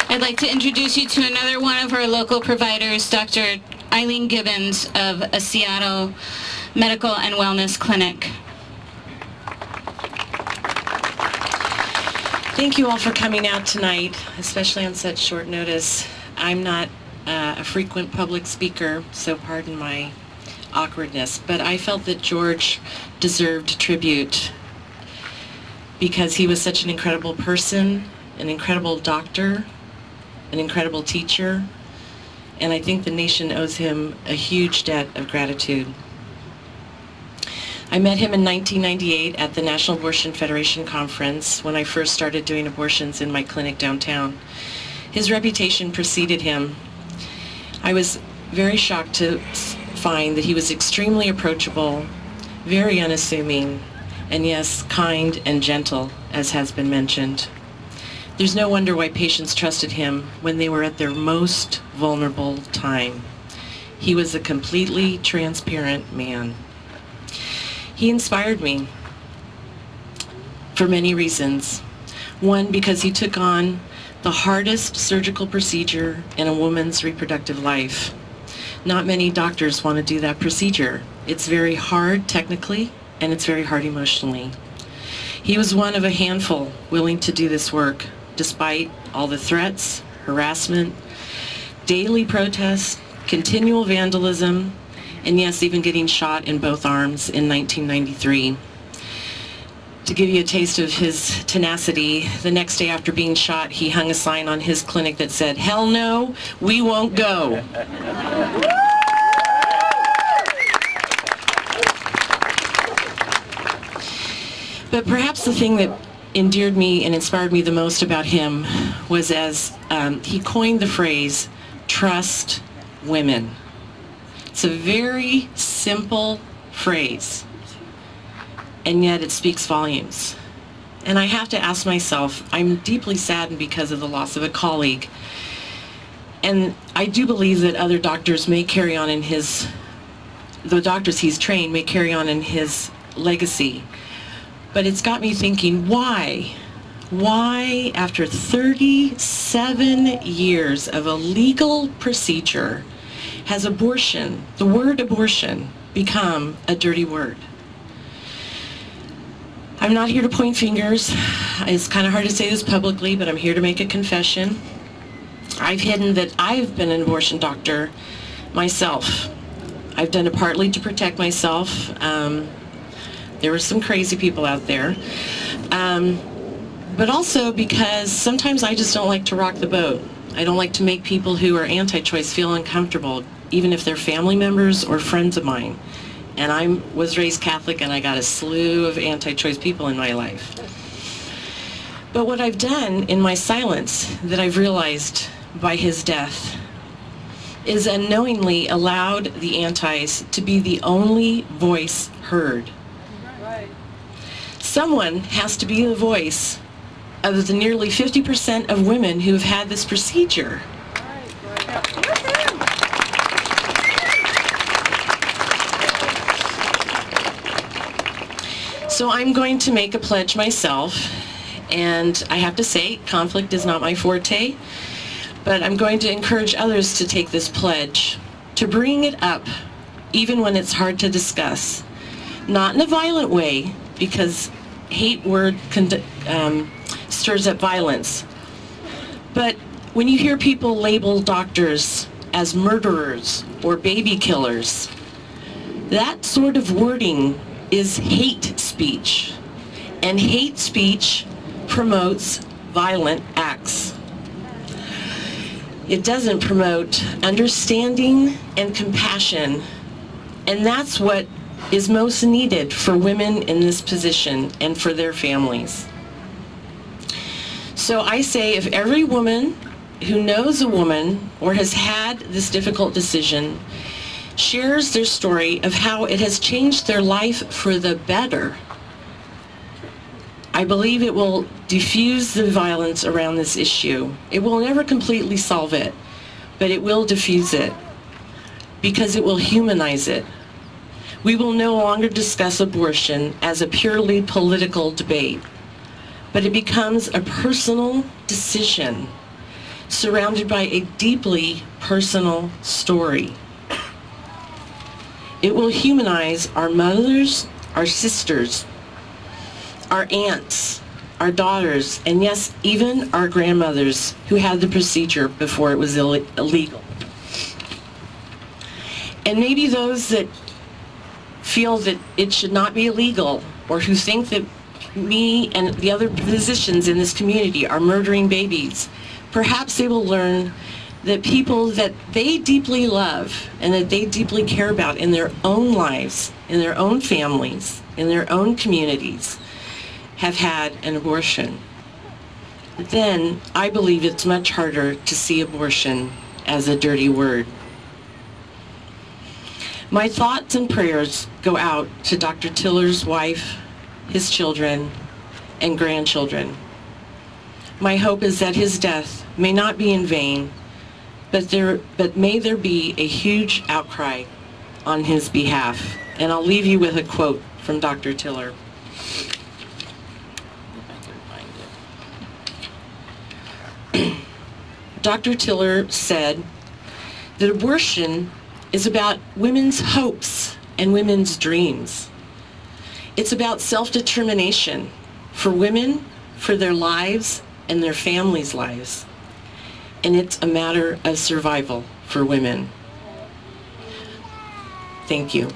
I'd like to introduce you to another one of our local providers, Dr. Eileen Gibbons of a Seattle Medical and Wellness Clinic. Thank you all for coming out tonight, especially on such short notice. I'm not a frequent public speaker, so pardon my awkwardness, but I felt that George deserved tribute because he was such an incredible person, an incredible doctor, an incredible teacher, and I think the nation owes him a huge debt of gratitude. I met him in 1998 at the National Abortion Federation Conference when I first started doing abortions in my clinic downtown. His reputation preceded him. I was very shocked to find that he was extremely approachable, very unassuming, and yes, kind and gentle, as has been mentioned. There's no wonder why patients trusted him when they were at their most vulnerable time. He was a completely transparent man. He inspired me for many reasons. One, because he took on the hardest surgical procedure in a woman's reproductive life. Not many doctors want to do that procedure. It's very hard technically, and it's very hard emotionally. He was one of a handful willing to do this work, despite all the threats, harassment, daily protests, continual vandalism, and yes, even getting shot in both arms in 1993. To give you a taste of his tenacity, the next day after being shot, he hung a sign on his clinic that said, "Hell no, we won't go." But perhaps the thing that endeared me and inspired me the most about him was as he coined the phrase, "trust women." It's a very simple phrase, and yet it speaks volumes. And I have to ask myself, I'm deeply saddened because of the loss of a colleague. And I do believe that other doctors may carry on in the doctors he's trained may carry on in his legacy. But it's got me thinking, why? Why, after 37 years of a legal procedure, has abortion, the word abortion, become a dirty word? I'm not here to point fingers. It's kind of hard to say this publicly, but I'm here to make a confession. I've hidden that I've been an abortion doctor myself. I've done it partly to protect myself. There were some crazy people out there. But also because sometimes I just don't like to rock the boat. I don't like to make people who are anti-choice feel uncomfortable, even if they're family members or friends of mine. And I was raised Catholic, and I got a slew of anti-choice people in my life. But what I've done in my silence that I've realized by his death is unknowingly allowed the antis to be the only voice heard. Someone has to be the voice of the nearly 50% of women who have had this procedure. So I'm going to make a pledge myself, and I have to say, conflict is not my forte, but I'm going to encourage others to take this pledge, to bring it up, even when it's hard to discuss. Not in a violent way, because hate word stirs up violence. But when you hear people label doctors as murderers or baby killers, that sort of wording is hate speech. And hate speech promotes violent acts. It doesn't promote understanding and compassion. And that's what is most needed for women in this position and for their families. So I say, if every woman who knows a woman or has had this difficult decision shares their story of how it has changed their life for the better, I believe it will diffuse the violence around this issue. It will never completely solve it, but it will diffuse it because it will humanize it. We will no longer discuss abortion as a purely political debate, but it becomes a personal decision surrounded by a deeply personal story. It will humanize our mothers, our sisters, our aunts, our daughters, and yes, even our grandmothers who had the procedure before it was illegal. And maybe those that feel that it should not be illegal, or who think that me and the other physicians in this community are murdering babies, perhaps they will learn that people that they deeply love and that they deeply care about in their own lives, in their own families, in their own communities, have had an abortion. Then I believe it's much harder to see abortion as a dirty word. My thoughts and prayers go out to Dr. Tiller's wife, his children, and grandchildren. My hope is that his death may not be in vain, but may there be a huge outcry on his behalf. And I'll leave you with a quote from Dr. Tiller. Dr. Tiller said that abortion is about women's hopes and women's dreams. It's about self-determination for women, for their lives and their families' lives. And it's a matter of survival for women. Thank you.